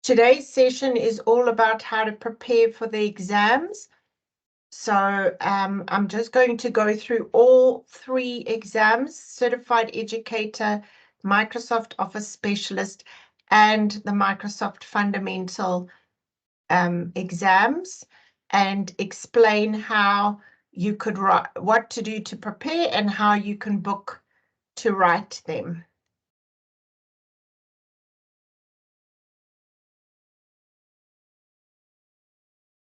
Today's session is all about how to prepare for the exams. So I'm just going to go through all 3 exams: Certified Educator, Microsoft Office Specialist, and the Microsoft Fundamental exams, and explain how you could write, what to do to prepare, and how you can book to write them.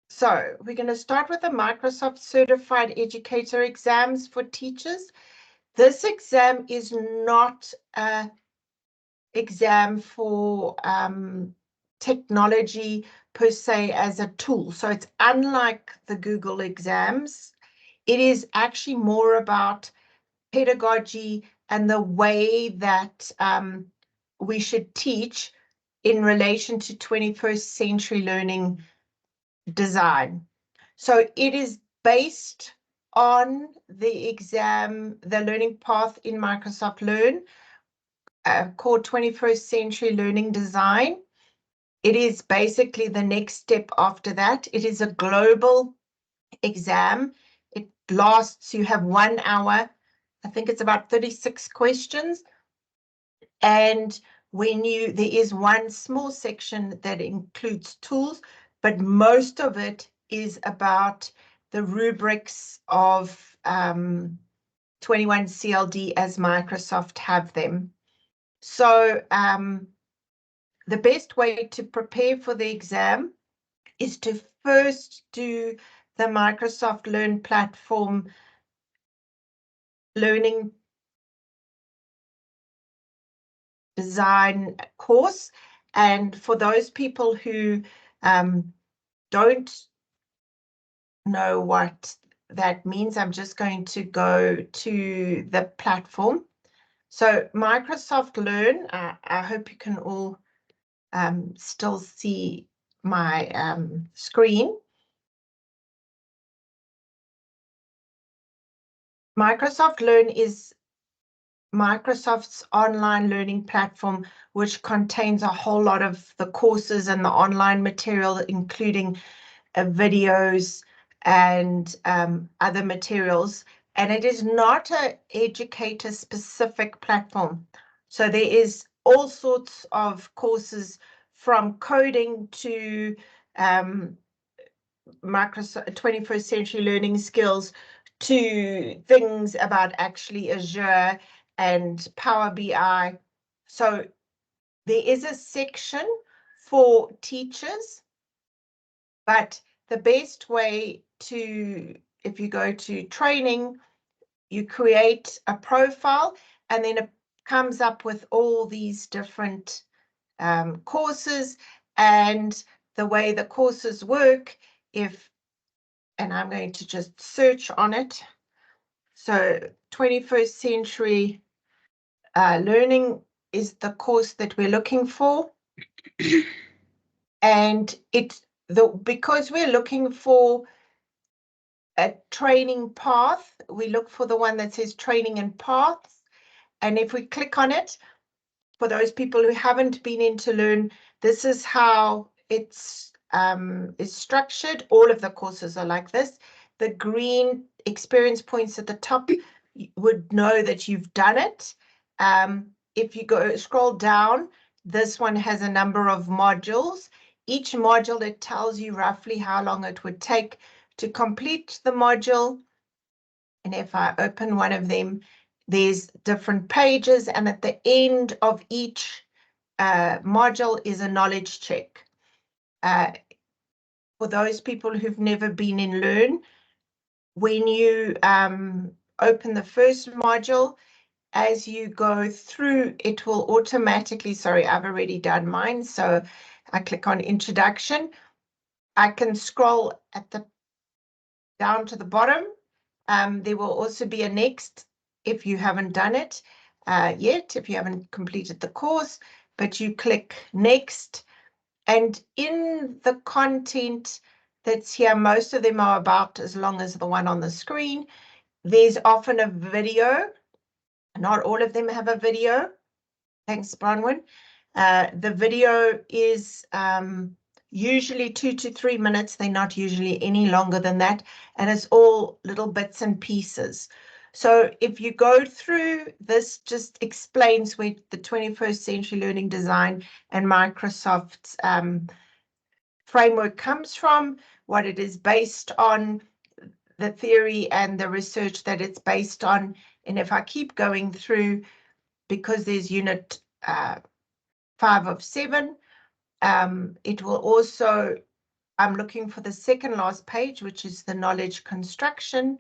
So we're going to start with the Microsoft Certified Educator exams for teachers. This exam is not an exam for technology per se as a tool. So it's unlike the Google exams. It is actually more about pedagogy and the way that we should teach in relation to 21st century learning design. So it is based on the exam, the learning path in Microsoft Learn, called 21st Century Learning Design. It is basically the next step after that. It is a global exam. It lasts, you have 1 hour. I think it's about 36 questions. And there is one small section that includes tools, but most of it is about the rubrics of 21 CLD as Microsoft have them. So the best way to prepare for the exam is to first do the Microsoft Learn platform learning design course. And for those people who don't know what that means, I'm just going to go to the platform. So Microsoft Learn, I hope you can all still see my screen. Microsoft Learn is Microsoft's online learning platform, which contains a whole lot of the courses and the online material, including videos and other materials. And it is not an educator-specific platform. So there is all sorts of courses from coding to Microsoft 21st century learning skills to things about actually Azure and Power BI. So there is a section for teachers, but the best way to, if you go to training, you create a profile and then it comes up with all these different courses and the way the courses work. And I'm going to just search on it. So 21st century learning is the course that we're looking for. And because we're looking for a training path, we look for the one that says training and paths. And if we click on it, for those people who haven't been into Learn, this is how it's is structured. All of the courses are like this. The green experience points at the top would know that you've done it. If you scroll down, this one has a number of modules. Each module, it tells you roughly how long it would take to complete the module. And if I open one of them, there's different pages, and at the end of each module is a knowledge check. For those people who've never been in Learn, when you open the first module, as you go through, it will automatically, sorry, I've already done mine, so I click on Introduction. I can scroll down to the bottom. There will also be a next if you haven't done it yet, if you haven't completed the course, but you click next. And in the content that's here, most of them are about as long as the one on the screen. There's often a video. Not all of them have a video. Thanks, Bronwyn. The video is usually 2 to 3 minutes. They're not usually any longer than that. And it's all little bits and pieces. So if you go through this, just explains where the 21st century learning design and Microsoft's framework comes from, what it is based on, the theory and the research that it's based on. And if I keep going through, because there's unit 5 of 7, it will also, I'm looking for the second last page, which is the knowledge construction,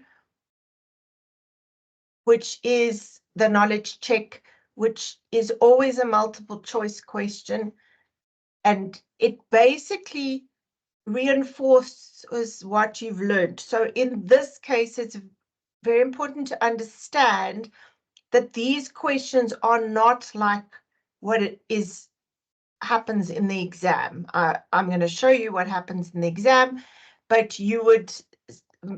which is the knowledge check, which is always a multiple choice question. And it basically reinforces what you've learned. So in this case, it's very important to understand that these questions are not like what it is happens in the exam. I'm going to show you what happens in the exam, but you would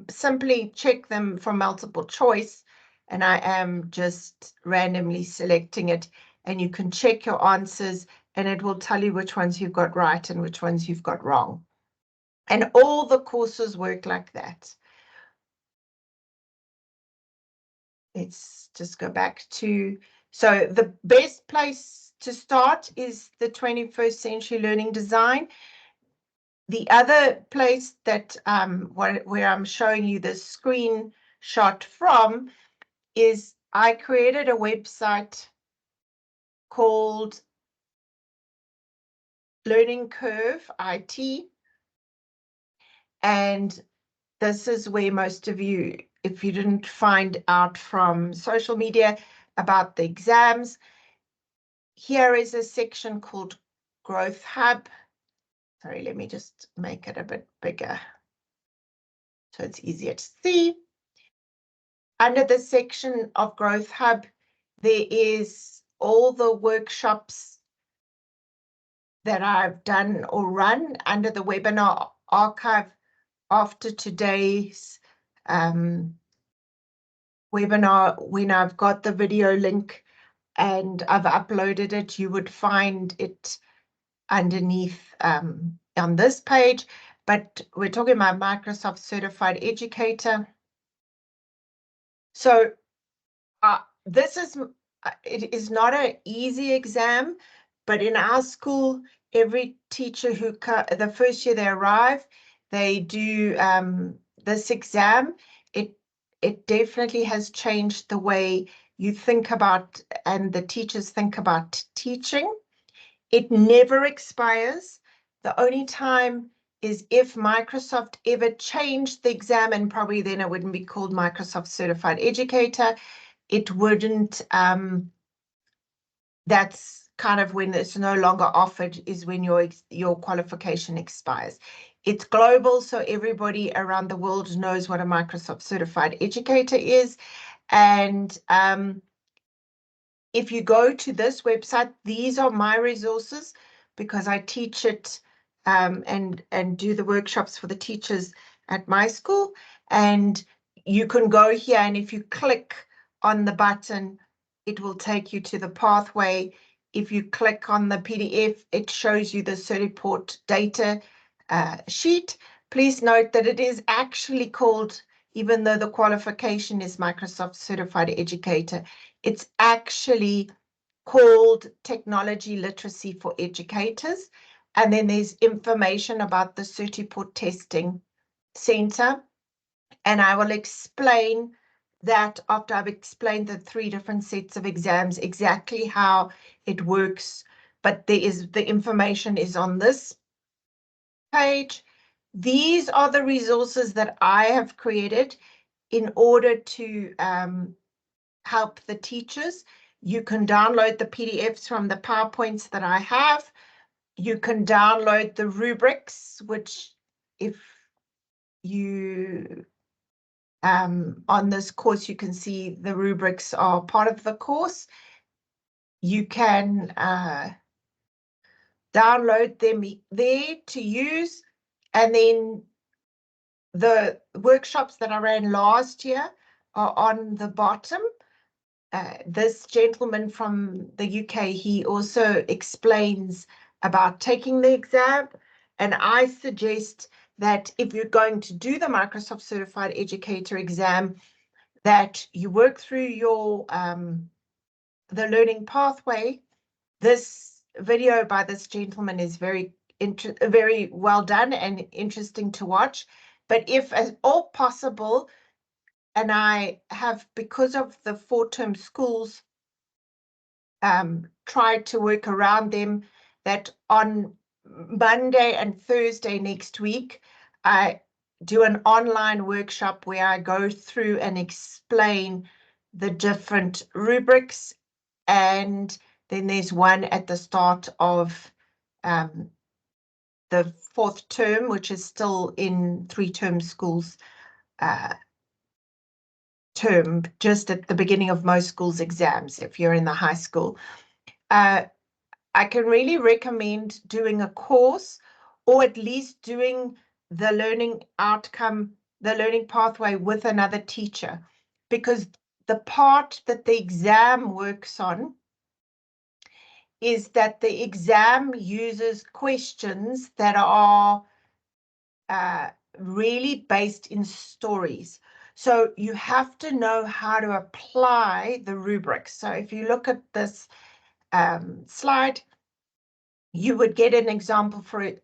simply check them for multiple choice, and I am just randomly selecting it, and you can check your answers, and it will tell you which ones you've got right and which ones you've got wrong. And all the courses work like that. Let's just go back to, so the best place to start is the 21st century learning design. The other place that where I'm showing you the screenshot from is I created a website called Learning Curve IT, and this is where most of you, if you didn't find out from social media about the exams, here is a section called Growth Hub. Sorry, let me just make it a bit bigger so it's easier to see. Under the section of Growth Hub, there is all the workshops that I've done or run under the webinar archive after today's webinar. When I've got the video link and I've uploaded it, you would find it underneath on this page, but we're talking about Microsoft Certified Educator. So this is, it is not an easy exam, but in our school, every teacher who, the first year they arrive, they do this exam. It definitely has changed the way you think about, and the teachers think about teaching. It never expires. The only time is if Microsoft ever changed the exam, and probably then it wouldn't be called Microsoft Certified Educator. It wouldn't, that's kind of when it's no longer offered, is when your qualification expires. It's global, so everybody around the world knows what a Microsoft Certified Educator is. And if you go to this website, these are my resources because I teach it and do the workshops for the teachers at my school. And you can go here, and if you click on the button, it will take you to the pathway. If you click on the PDF, it shows you the Certiport data sheet. Please note that it is actually called, even though the qualification is Microsoft Certified Educator, it's actually called Technology Literacy for Educators. And then there's information about the Certiport Testing Center. And I will explain that after I've explained the 3 different sets of exams, exactly how it works. But the information is on this page. These are the resources that I have created in order to help the teachers. You can download the PDFs from the PowerPoints that I have. You can download the rubrics, which if you, on this course, you can see the rubrics are part of the course. You can download them there to use. And then the workshops that I ran last year are on the bottom. this gentleman from the UK, he also explains about taking the exam. And I suggest that if you're going to do the Microsoft Certified Educator exam, that you work through your the learning pathway. This video by this gentleman is very well done and interesting to watch. But if at all possible, and I have, because of the 4-term schools, tried to work around them, that on Monday and Thursday next week, I do an online workshop where I go through and explain the different rubrics, and then there's one at the start of the 4th term, which is still in 3-term schools term, just at the beginning of most schools' exams, if you're in the high school. I can really recommend doing a course, or at least doing the learning outcome, the learning pathway with another teacher, because the part that the exam works on is that the exam uses questions that are really based in stories. So you have to know how to apply the rubrics. So if you look at this slide, you would get an example for it,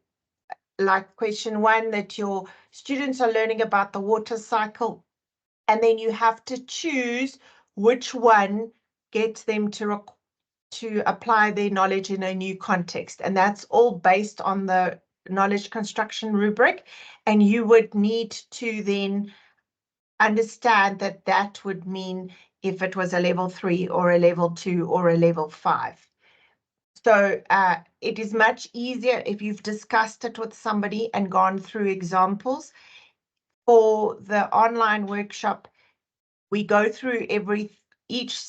like question 1, that your students are learning about the water cycle, and then you have to choose which one gets them to apply their knowledge in a new context. And that's all based on the knowledge construction rubric. And you would need to then understand that that would mean if it was a level 3 or a level 2 or a level 5. So it is much easier if you've discussed it with somebody and gone through examples. For the online workshop, we go through each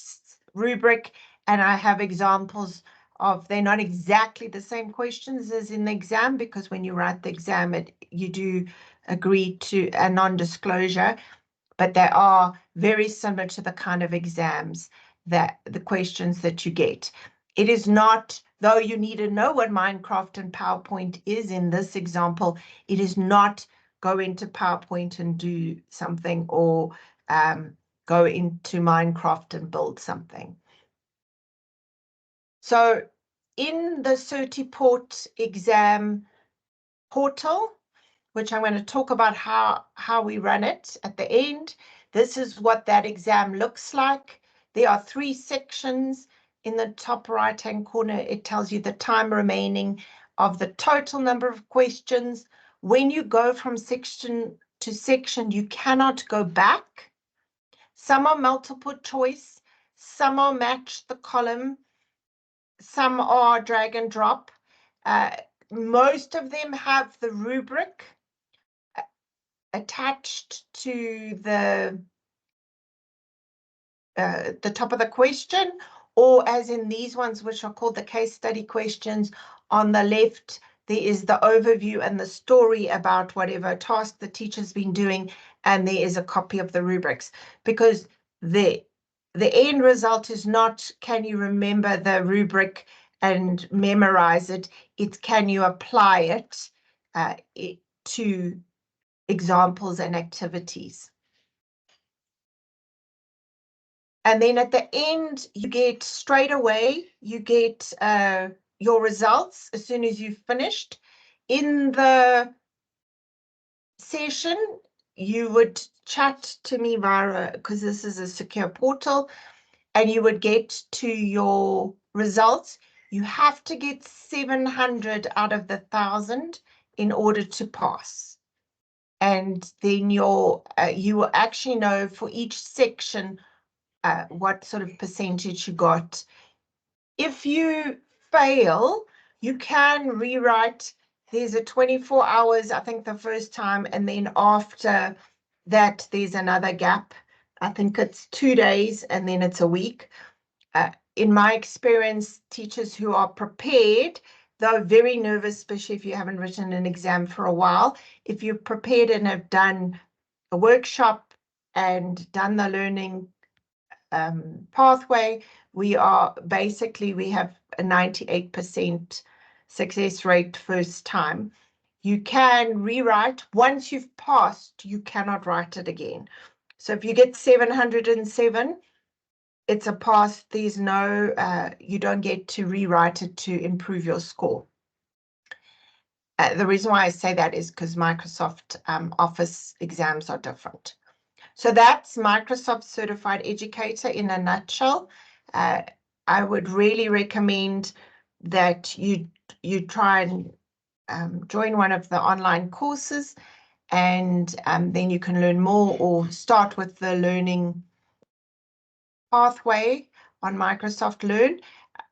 rubric, and I have examples of, they're not exactly the same questions as in the exam, because when you write the exam, you do agree to a non-disclosure, but they are very similar to the kind of exams that the questions that you get. It is not, though you need to know what Minecraft and PowerPoint is in this example, it is not go into PowerPoint and do something, or go into Minecraft and build something. So in the Certiport exam portal, which I'm going to talk about how we run it at the end, this is what that exam looks like. There are 3 sections. In the top right-hand corner, it tells you the time remaining of the total number of questions. When you go from section to section, you cannot go back. Some are multiple choice, some are match the column, some are drag and drop. Most of them have the rubric attached to the top of the question, or as in these ones, which are called the case study questions, on the left there is the overview and the story about whatever task the teacher's been doing, and there is a copy of the rubrics, because the end result is not can you remember the rubric and memorize it, it's can you apply it to examples and activities. And then at the end, you get straight away, you get your results as soon as you've finished. In the session, you would chat to me via, because this is a secure portal, and you would get to your results. You have to get 700 out of the 1,000 in order to pass. And then you will actually know for each section what sort of percentage you got. If you fail, you can rewrite. There's a 24 hours, I think, the first time, and then after that, there's another gap. I think it's 2 days, and then it's a week. In my experience, teachers who are prepared, though very nervous, especially if you haven't written an exam for a while, if you're prepared and have done a workshop and done the learning pathway, we have a 98% success rate first time. You can rewrite. Once you've passed, you cannot write it again. So if you get 707, it's a pass. There's no, you don't get to rewrite it to improve your score. The reason why I say that is because Microsoft Office exams are different. So that's Microsoft Certified Educator in a nutshell. I would really recommend that you try and join one of the online courses, and then you can learn more, or start with the learning pathway on Microsoft Learn.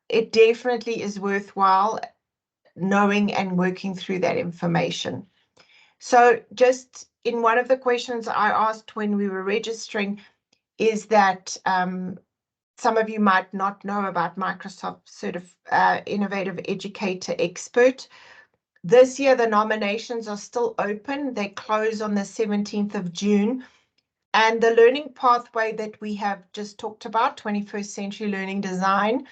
It definitely is worthwhile knowing and working through that information. So just in one of the questions I asked when we were registering is that some of you might not know about Microsoft Innovative Educator Expert. This year, the nominations are still open. They close on the 17th of June. And the learning pathway that we have just talked about, 21st Century Learning Design,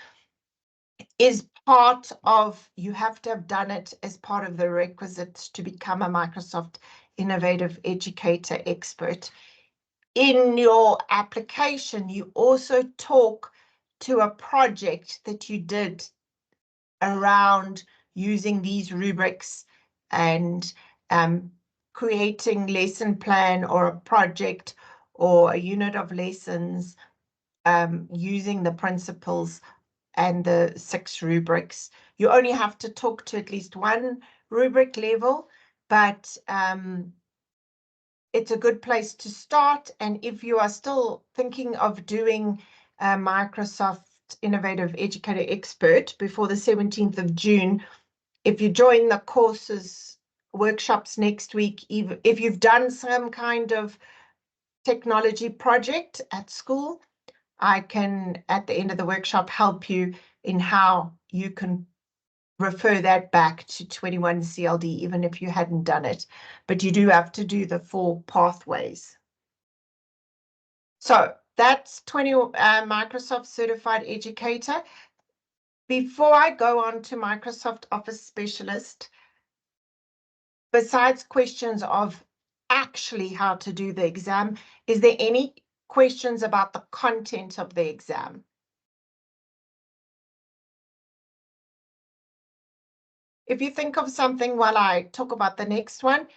is part of, you have to have done it as part of the requisites to become a Microsoft Innovative Educator Expert. In your application, you also talk to a project that you did around using these rubrics and creating lesson plan or a project or a unit of lessons using the principles and the 6 rubrics. You only have to talk to at least one rubric level, but it's a good place to start. And if you are still thinking of doing a Microsoft Innovative Educator Expert before the 17th of June, if you join the courses, workshops next week, if you've done some kind of technology project at school, I can, at the end of the workshop, help you in how you can refer that back to 21 CLD, even if you hadn't done it. But you do have to do the 4 pathways. So that's Microsoft Certified Educator. Before I go on to Microsoft Office Specialist, besides questions of actually how to do the exam, is there any questions about the content of the exam? If you think of something while I talk about the next one,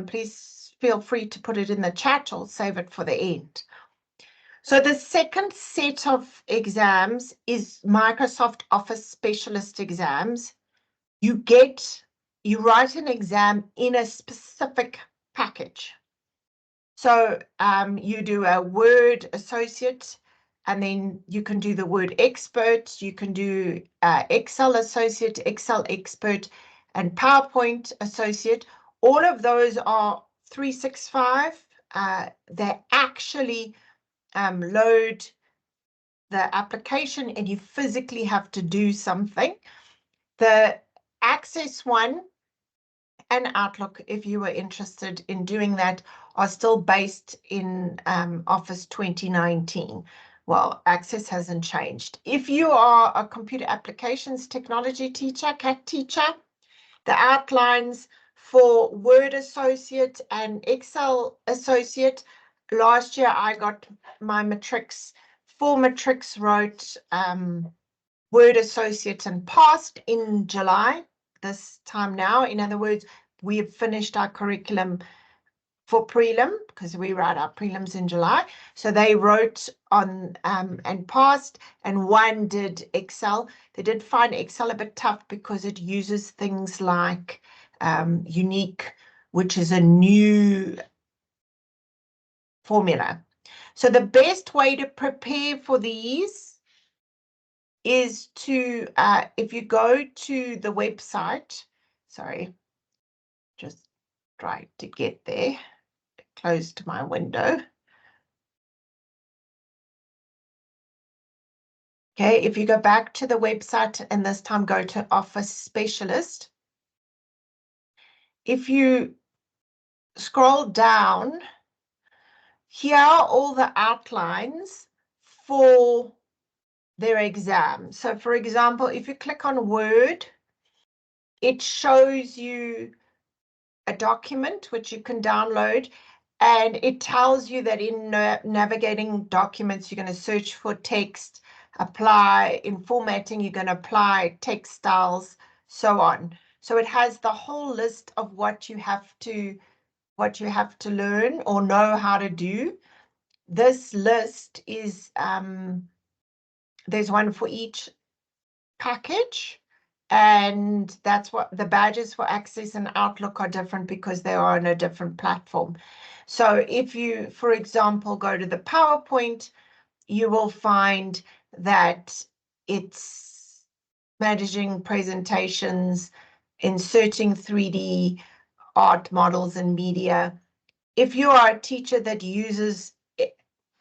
please feel free to put it in the chat or save it for the end. So the second set of exams is Microsoft Office Specialist exams. You write an exam in a specific package. So you do a Word Associate, and then you can do the Word Expert, you can do Excel Associate, Excel Expert, and PowerPoint Associate. All of those are 365. They actually load the application and you physically have to do something. The Access one and Outlook, if you were interested in doing that, are still based in Office 2019. Well, Access hasn't changed. If you are a computer applications technology teacher, CAT teacher, the outlines for Word Associate and Excel Associate, last year I got my matrics, 4 matrics wrote Word Associate and passed in July this time now. In other words, we have finished our curriculum for prelim, because we write our prelims in July. So they wrote on and passed, and 1 did Excel. They did find Excel a bit tough because it uses things like unique, which is a new formula. So the best way to prepare for these is to, if you go to the website, sorry, just try to get there, closed my window. Okay, if you go back to the website and this time go to Office Specialist, if you scroll down, here are all the outlines for their exam. So for example, if you click on Word, it shows you a document which you can download, and it tells you that in navigating documents, you're going to search for text, apply, in formatting, you're going to apply text styles, so on. So it has the whole list of what you have to learn or know how to do. This list is, there's one for each package, and that's what the badges for Access and Outlook are different because they are on a different platform. So if you, for example, go to the PowerPoint, you will find that it's managing presentations, inserting 3D art models and media. If you are a teacher that uses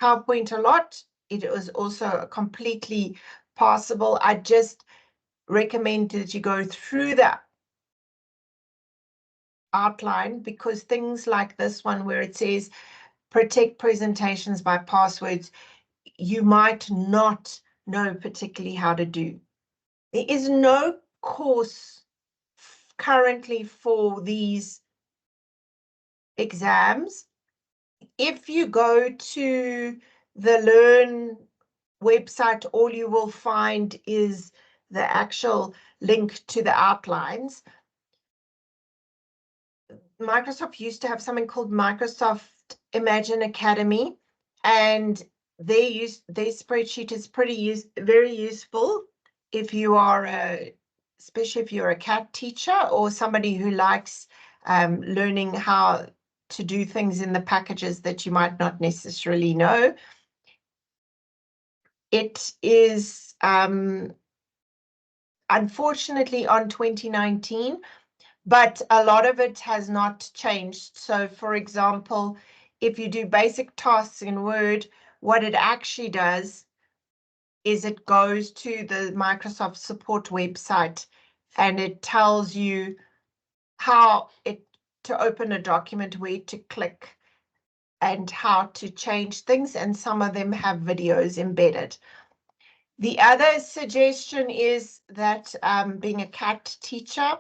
PowerPoint a lot, it is also completely possible. I just recommend that you go through the outline, because things like this one where it says protect presentations by passwords, you might not know particularly how to do. There is no course currently for these exams. If you go to the Learn website, all you will find is the actual link to the outlines. Microsoft used to have something called Microsoft Imagine Academy, and their spreadsheet is very useful if you are especially if you're a CAT teacher or somebody who likes learning how to do things in the packages that you might not necessarily know. It is unfortunately on 2019, but a lot of it has not changed. So for example, if you do basic tasks in Word, what it actually does is it goes to the Microsoft support website and it tells you how to open a document, where to click, and how to change things, and some of them have videos embedded. The other suggestion is that being a CAT teacher,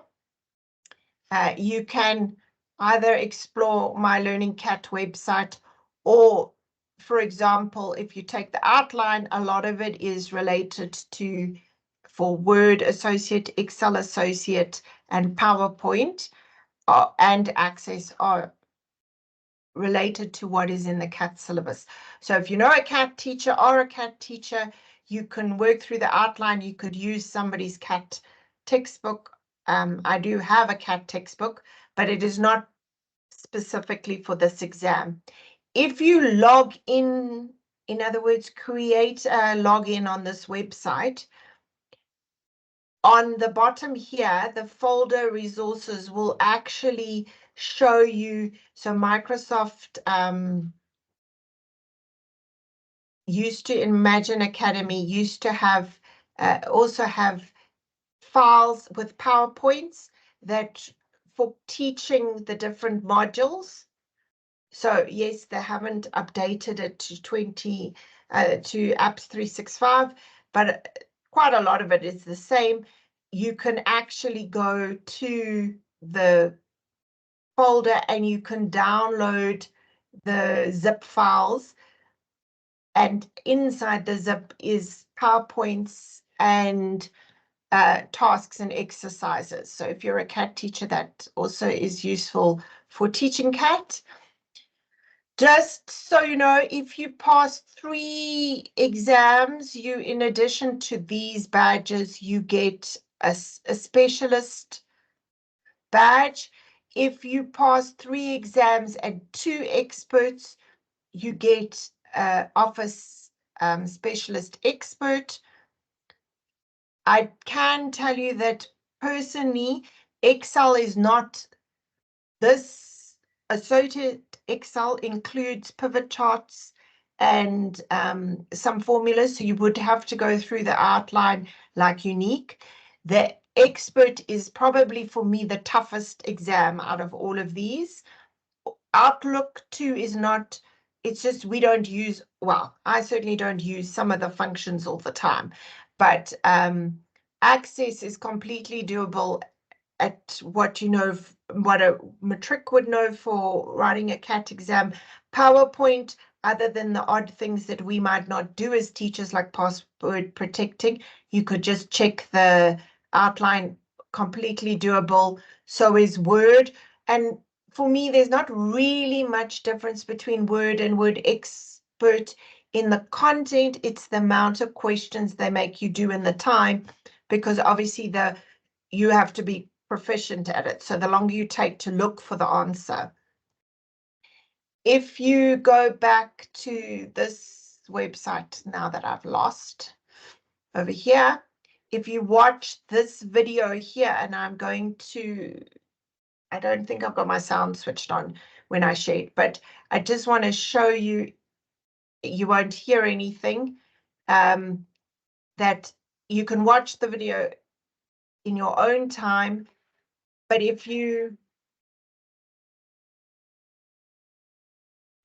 you can either explore My Learning CAT website, or, for example, if you take the outline, a lot of it is related to, for Word Associate, Excel Associate, and PowerPoint, and Access are related to what is in the CAT syllabus. So if you know a CAT teacher or a CAT teacher, you can work through the outline. You could use somebody's CAT textbook. I do have a CAT textbook, but it is not specifically for this exam. If you log in other words, create a login on this website, on the bottom here, the folder resources will actually show you. So Microsoft used to, Imagine Academy used to have also have files with PowerPoints that for teaching the different modules. So yes, they haven't updated it to to Apps 365, but quite a lot of it is the same. You can actually go to the folder and you can download the zip files, and inside the zip is PowerPoints and tasks and exercises. So if you're a CAT teacher, that also is useful for teaching CAT. Just so you know, if you pass 3 exams, you, in addition to these badges, you get a specialist badge. If you pass 3 exams and 2 experts, you get Office Specialist Expert. I can tell you that personally, Excel is not this. Associate Excel includes pivot charts and some formulas, so you would have to go through the outline like Unique. The Expert is probably, for me, the toughest exam out of all of these. Outlook too is not it's just we don't use, well, I certainly don't use some of the functions all the time, but access is completely doable at what you know, what a matric would know for writing a CAT exam. PowerPoint, other than the odd things that we might not do as teachers, like password protecting, you could just check the outline, completely doable. So is Word. And for me, there's not really much difference between Word and Word Expert in the content. It's the amount of questions they make you do in the time, because obviously you have to be proficient at it. So the longer you take to look for the answer. If you go back to this website now that I've lost over here, if you watch this video here, and I'm going to, I don't think I've got my sound switched on when I share it, but I just want to show you, you won't hear anything, that you can watch the video in your own time. But if you,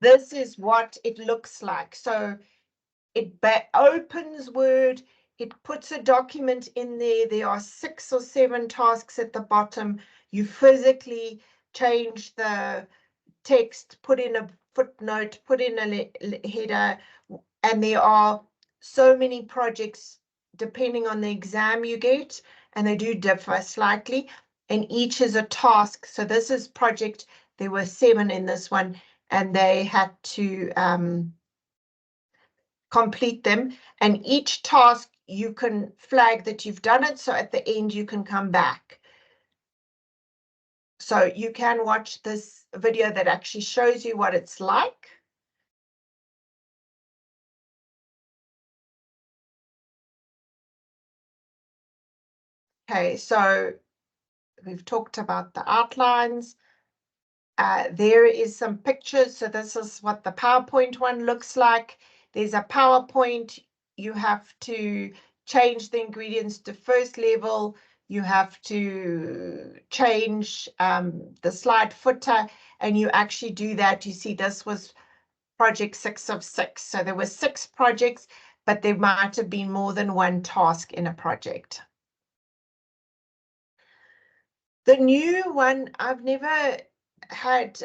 this is what it looks like. So it opens Word, it puts a document in there. There are 6 or 7 tasks at the bottom. You physically change the text, put in a footnote, put in a header, and there are so many projects depending on the exam you get, and they do differ slightly, and each is a task. So this is project, there were 7 in this one, and they had to complete them, and each task you can flag that you've done it, so at the end you can come back. So you can watch this video that actually shows you what it's like. Okay, so we've talked about the outlines. There is some pictures. So this is what the PowerPoint one looks like. There's a PowerPoint. You have to change the ingredients to first level. You have to change the slide footer, and you actually do that. You see, this was project 6 of 6. So there were 6 projects, but there might have been more than one task in a project. The new one, I've never had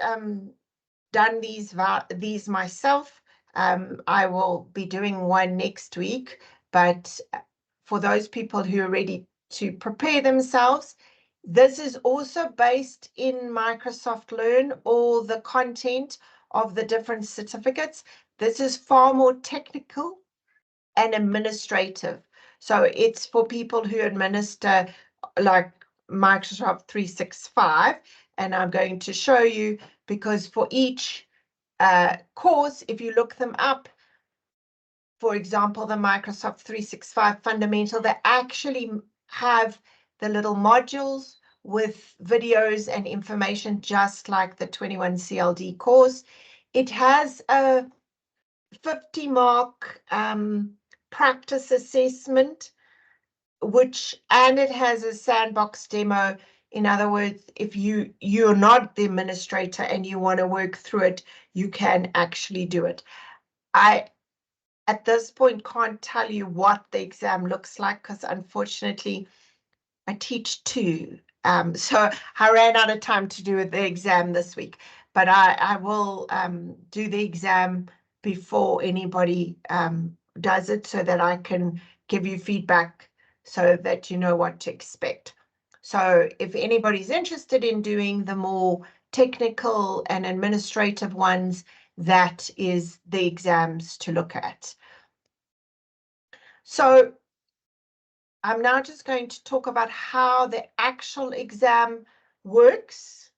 done these myself. I will be doing one next week, but for those people who are ready to prepare themselves, this is also based in Microsoft Learn, all the content of the different certificates. This is far more technical and administrative. So it's for people who administer like Microsoft 365, and I'm going to show you, because for each course, if you look them up, for example, the Microsoft 365 Fundamental, they actually have the little modules with videos and information, just like the 21 CLD course. It has a 50-mark practice assessment, and it has a sandbox demo. In other words, if you're not the administrator and you want to work through it, you can actually do it. I, at this point, can't tell you what the exam looks like, because unfortunately I teach 2. So I ran out of time to do the exam this week, but I will do the exam before anybody does it, so that I can give you feedback so that you know what to expect. So if anybody's interested in doing the more technical and administrative ones, that is the exams to look at. So I'm now just going to talk about how the actual exam works.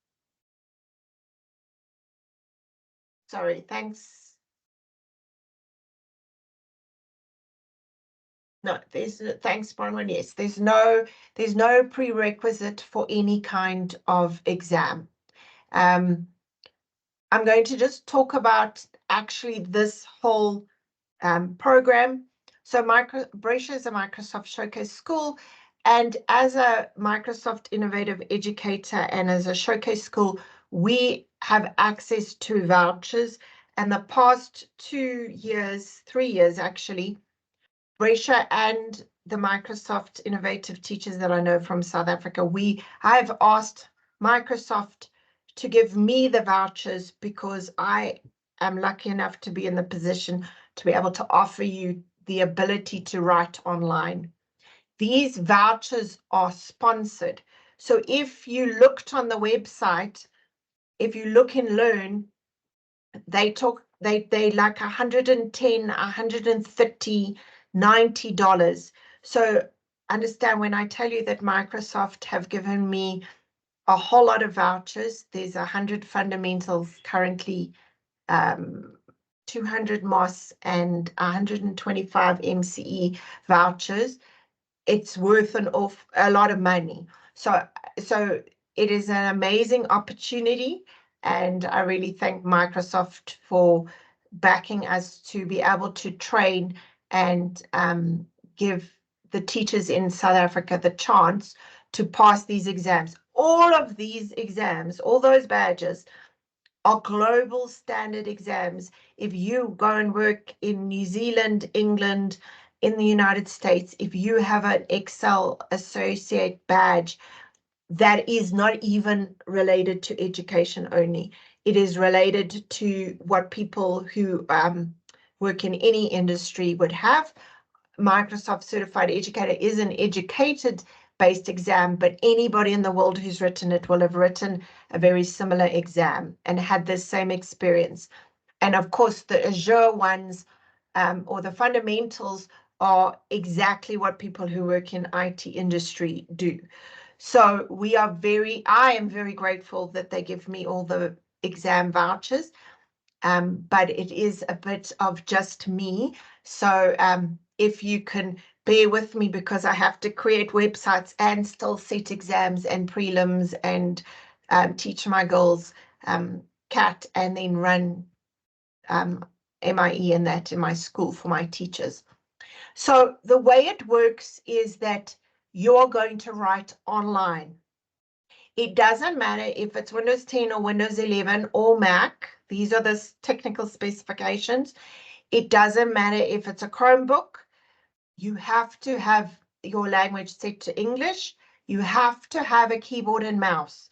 Sorry, thanks. No, thanks, Bronwyn. Yes, there's no prerequisite for any kind of exam. I'm going to just talk about actually this whole program. So Brescia is a Microsoft Showcase School, and as a Microsoft Innovative Educator and as a Showcase School, we have access to vouchers, And the past 2 years, 3 years actually, Brescia and the Microsoft innovative teachers that I know from South Africa, I've asked Microsoft to give me the vouchers because I am lucky enough to be in the position to be able to offer you the ability to write online. These vouchers are sponsored. So if you looked on the website, if you look in Learn, they like 110, 130, $90. So understand when I tell you that Microsoft have given me a whole lot of vouchers, there's 100 fundamentals currently, 200 MOS and 125 MCE vouchers. It's worth a lot of money. So it is an amazing opportunity, and I really thank Microsoft for backing us to be able to train and give the teachers in South Africa the chance to pass these exams. All of these exams, all those badges, are global standard exams. If you go and work in New Zealand, England, in the United States, if you have an Excel associate badge, that is not even related to education only. It is related to what people who work in any industry would have. Microsoft Certified Educator is an educated-based exam, but anybody in the world who's written it will have written a very similar exam and had the same experience. And of course, the Azure ones or the fundamentals are exactly what people who work in IT industry do. So I am very grateful that they give me all the exam vouchers, but it is a bit of just me. So if you can bear with me, because I have to create websites and still set exams and prelims and teach my girls CAT and then run MIE and that in my school for my teachers. So the way it works is that you're going to write online. It doesn't matter if it's Windows 10 or Windows 11 or Mac. These are the technical specifications. It doesn't matter if it's a Chromebook. You have to have your language set to English. You have to have a keyboard and mouse.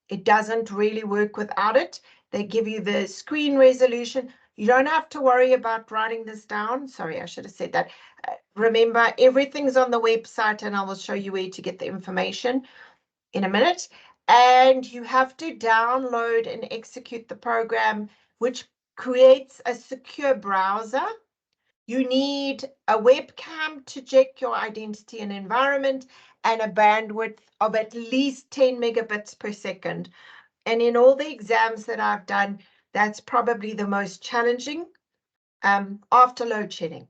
It doesn't really work without it. They give you the screen resolution. You don't have to worry about writing this down. Sorry, I should have said that. Remember, everything's on the website, and I will show you where to get the information in a minute. And you have to download and execute the program, which creates a secure browser. You need a webcam to check your identity and environment, and a bandwidth of at least 10 megabits per second. And in all the exams that I've done, that's probably the most challenging after load shedding.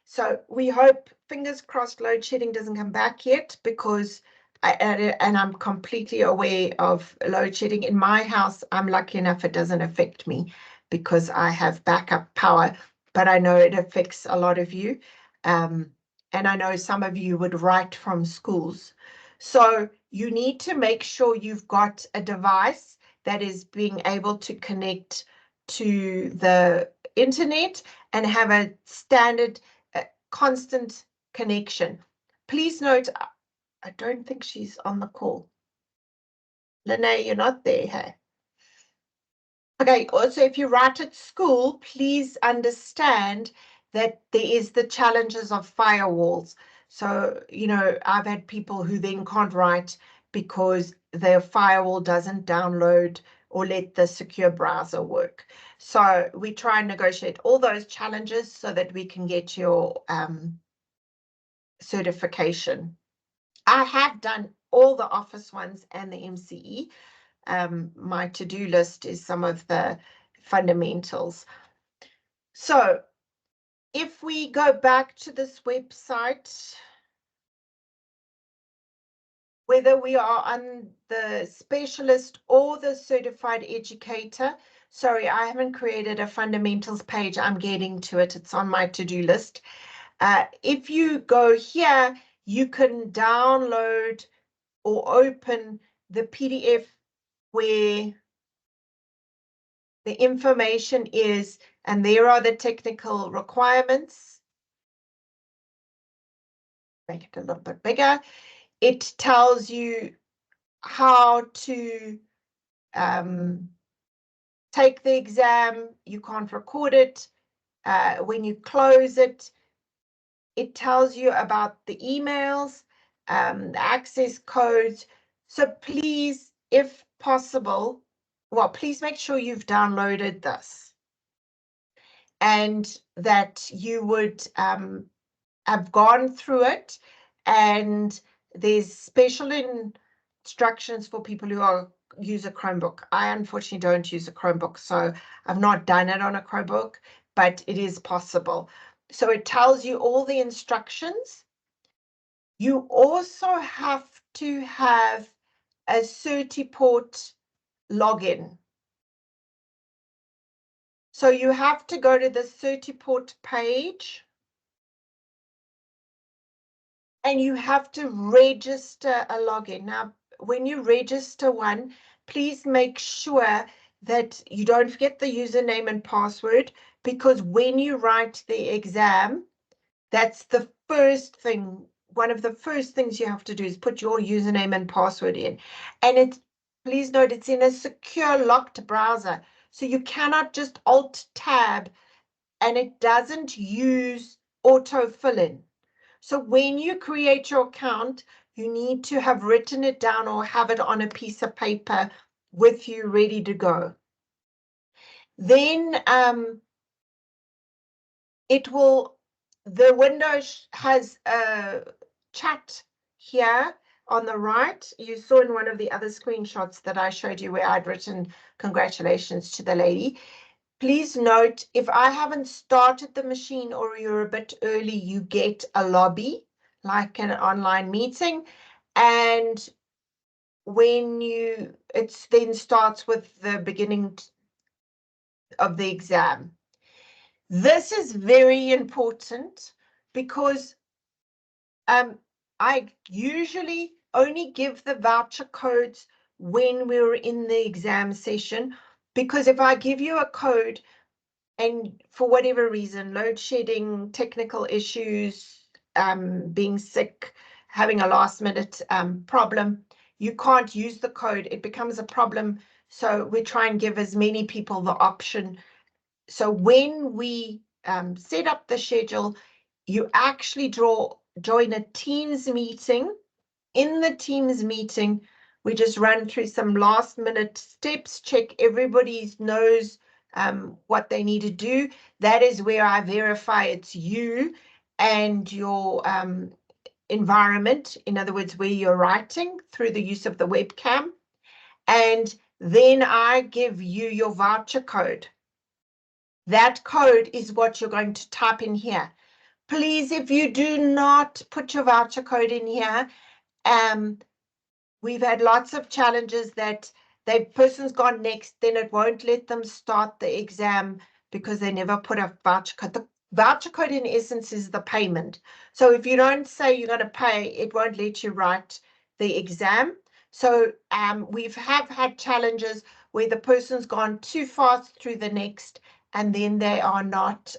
So we hope, fingers crossed, load shedding doesn't come back yet, because I'm completely aware of load shedding. In my house, I'm lucky enough it doesn't affect me because I have backup power, but I know it affects a lot of you. And I know some of you would write from schools. So you need to make sure you've got a device that is being able to connect to the internet and have a standard constant connection. Please note, I don't think she's on the call. Lynette, you're not there, hey? Okay, also, if you write at school, please understand that there is the challenges of firewalls. So, I've had people who then can't write because their firewall doesn't download or let the secure browser work. So we try and negotiate all those challenges so that we can get your certification. I have done all the Office ones and the MCE. My to-do list is some of the fundamentals. So if we go back to this website, whether we are on the specialist or the certified educator, sorry, I haven't created a fundamentals page. I'm getting to it. It's on my to-do list. If you go here, you can download or open the PDF where the information is, and there are the technical requirements. Make it a little bit bigger. It tells you how to take the exam. You can't record it. When you close it, it tells you about the emails, the access codes. So please, if possible, well, please make sure you've downloaded this and that you would have gone through it. And there's special instructions for people who use a Chromebook. I unfortunately don't use a Chromebook, so I've not done it on a Chromebook, but it is possible. So it tells you all the instructions. You also have to have a Certiport login. So you have to go to the Certiport page and you have to register a login. Now, when you register one, please make sure that you don't forget the username and password, because when you write the exam, that's the first thing, one of the first things you have to do is put your username and password in. And please note, it's in a secure locked browser. So you cannot just Alt Tab, and it doesn't use auto fill in. So when you create your account, you need to have written it down or have it on a piece of paper with you ready to go. Then the window has a chat here on the right. You saw in one of the other screenshots that I showed you where I'd written congratulations to the lady. Please note, if I haven't started the machine or you're a bit early, you get a lobby, like an online meeting. And when it then starts with the beginning of the exam. This is very important because I usually only give the voucher codes when we're in the exam session, because if I give you a code and for whatever reason, load shedding, technical issues, being sick, having a last minute problem, you can't use the code, it becomes a problem. So we try and give as many people the option. So when we set up the schedule, you actually join a Teams meeting. In the Teams meeting, we just run through some last minute steps, check everybody knows what they need to do. That is where I verify it's you and your environment, in other words, where you're writing through the use of the webcam. And then I give you your voucher code. That code is what you're going to type in here. Please, if you do not put your voucher code in here, we've had lots of challenges that the person's gone next, then it won't let them start the exam because they never put a voucher code. The voucher code in essence is the payment. So if you don't say you're going to pay, it won't let you write the exam. So we've had challenges where the person's gone too fast through the next, and then they are not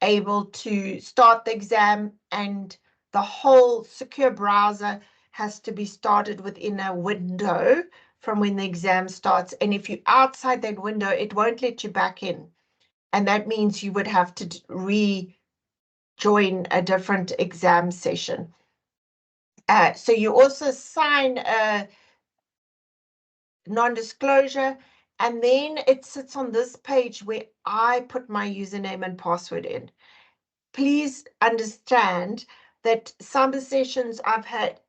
able to start the exam, and the whole secure browser has to be started within a window from when the exam starts. And if you're outside that window, it won't let you back in. And that means you would have to rejoin a different exam session. So you also sign a non-disclosure, and then it sits on this page where I put my username and password in. Please understand that some sessions I've had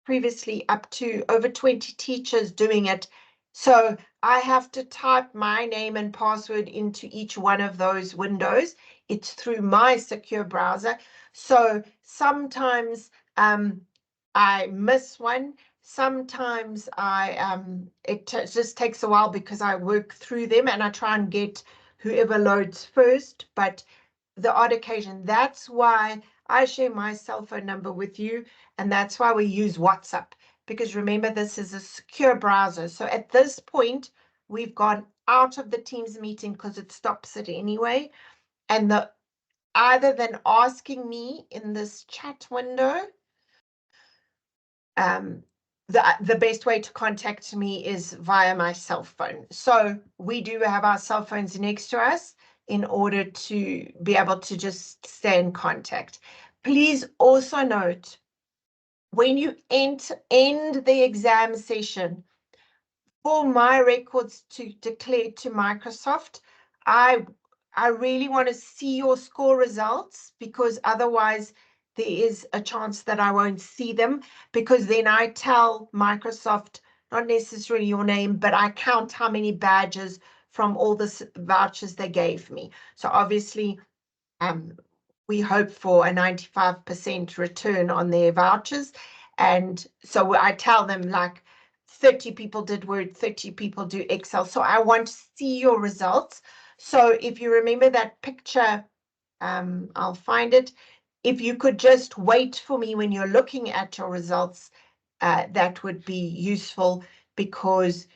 previously up to over 20 teachers doing it. So I have to type my name and password into each one of those windows. It's through my secure browser. So sometimes I miss one. Sometimes it just takes a while because I work through them and I try and get whoever loads first. But the odd occasion, that's why I share my cell phone number with you, and that's why we use WhatsApp, because remember, this is a secure browser. So at this point, we've gone out of the Teams meeting because it stops it anyway. And either than asking me in this chat window, the best way to contact me is via my cell phone. So we do have our cell phones next to us in order to be able to just stay in contact. Please also note, when you end the exam session, for my records to declare to Microsoft, I really want to see your score results, because otherwise there is a chance that I won't see them, because then I tell Microsoft, not necessarily your name, but I count how many badges from all the vouchers they gave me. So obviously, we hope for a 95% return on their vouchers. And so I tell them, like, 30 people did Word, 30 people do Excel. So I want to see your results. So if you remember that picture, I'll find it. If you could just wait for me when you're looking at your results, that would be useful, because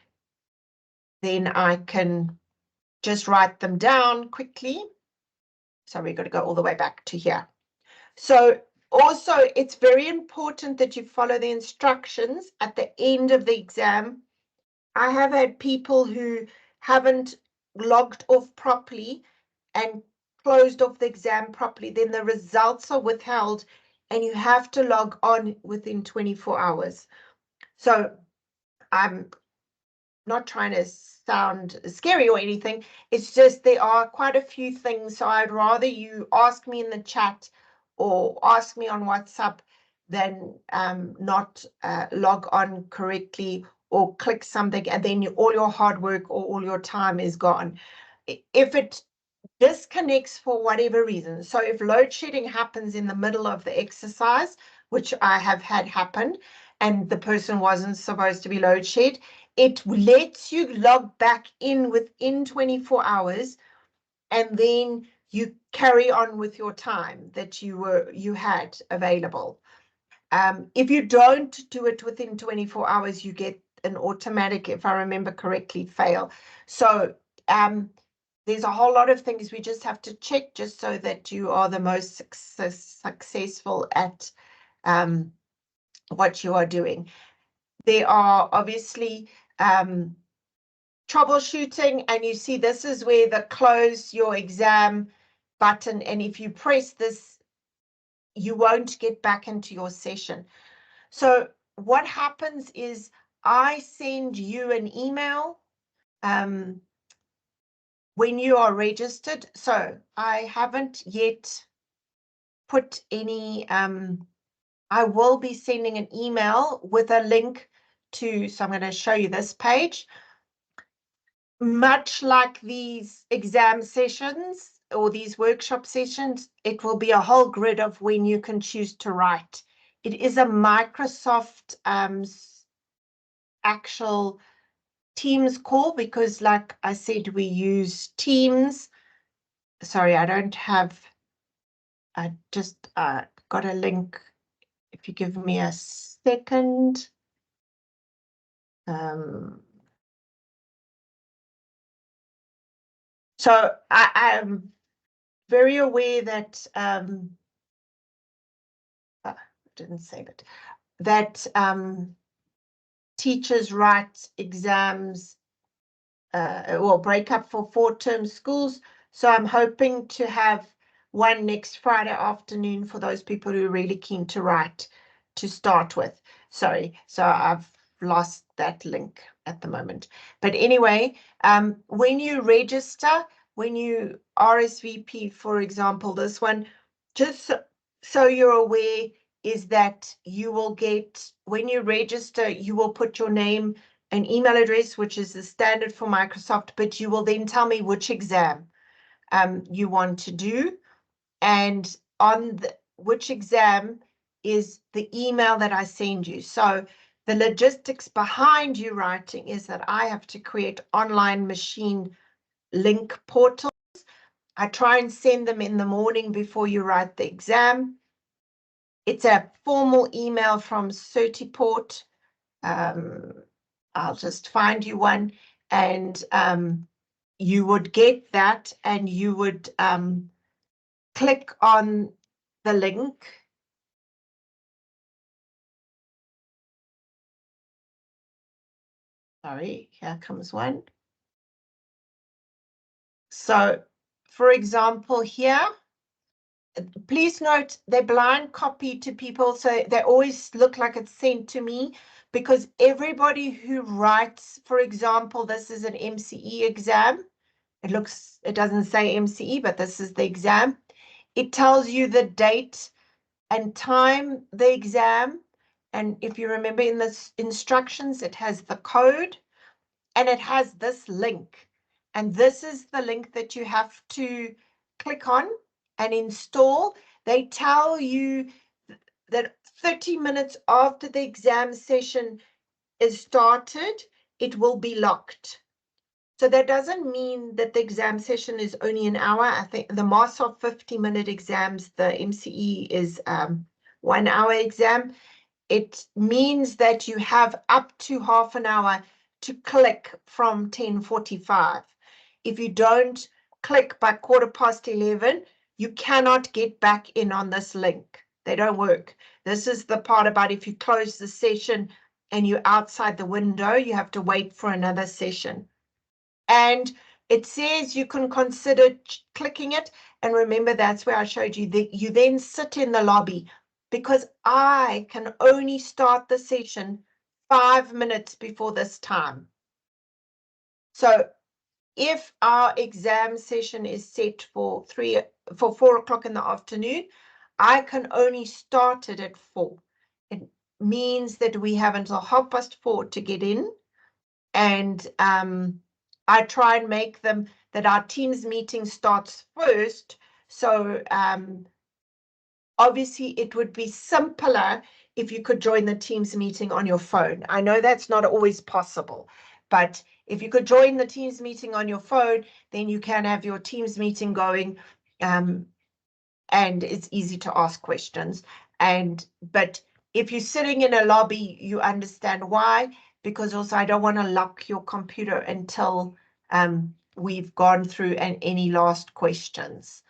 then I can just write them down quickly. So we've got to go all the way back to here. So also, it's very important that you follow the instructions at the end of the exam. I have had people who haven't logged off properly and closed off the exam properly. Then the results are withheld and you have to log on within 24 hours. So I'm not trying to sound scary or anything. It's just there are quite a few things. So I'd rather you ask me in the chat or ask me on WhatsApp than not log on correctly or click something and then all your hard work or all your time is gone. If it disconnects for whatever reason, so if load shedding happens in the middle of the exercise, which I have had happen, and the person wasn't supposed to be load shed, it lets you log back in within 24 hours, and then you carry on with your time that you had available. If you don't do it within 24 hours, you get an automatic, if I remember correctly, fail. So there's a whole lot of things we just have to check just so that you are the most successful at what you are doing. There are obviously troubleshooting, and you see this is where the close your exam button, and if you press this, you won't get back into your session. So what happens is I send you an email when you are registered. So I haven't yet put any, I will be sending an email with a link to, so I'm going to show you this page. Much like these exam sessions or these workshop sessions, it will be a whole grid of when you can choose to write. It is a Microsoft actual Teams call, because like I said, we use Teams. Sorry, I don't have, I just got a link. If you give me a second. So I am very aware that, I didn't say that teachers write exams or break up for 4-term schools. So I'm hoping to have one next Friday afternoon for those people who are really keen to write to start with. Sorry, so I've lost that link at the moment. But anyway, when you register, when you RSVP, for example, this one, just so you're aware, is that you will get, when you register, you will put your name, an email address, which is the standard for Microsoft, but you will then tell me which exam you want to do. And on which exam is the email that I send you. So the logistics behind you writing is that I have to create online machine link portals. I try and send them in the morning before you write the exam. It's a formal email from Certiport. I'll just find you one. and you would get that, and you would click on the link. Sorry, here comes one. So, for example, here, please note they're blind copy to people, so they always look like it's sent to me, because everybody who writes, for example, this is an MCE exam. It doesn't say MCE, but this is the exam. It tells you the date and time the exam. And if you remember in the instructions, it has the code and it has this link. And this is the link that you have to click on and install. They tell you that 30 minutes after the exam session is started, it will be locked. So that doesn't mean that the exam session is only an hour. I think the mass of 50-minute exams, the MCE is 1 hour exam. It means that you have up to half an hour to click from 10:45. If you don't click by 11:15, you cannot get back in on this link. They don't work. This is the part about if you close the session and you're outside the window, you have to wait for another session. And it says you can consider clicking it. And remember, that's where I showed you that you then sit in the lobby, because I can only start the session 5 minutes before this time. So if our exam session is set for 4 o'clock in the afternoon, I can only start it at 4. It means that we have until 4:30 to get in. And I try and make them that our Teams meeting starts first. So obviously it would be simpler if you could join the Teams meeting on your phone. I know that's not always possible, but if you could join the Teams meeting on your phone, then you can have your Teams meeting going, and it's easy to ask questions. But if you're sitting in a lobby, you understand why, because also I don't want to lock your computer until we've gone through any last questions.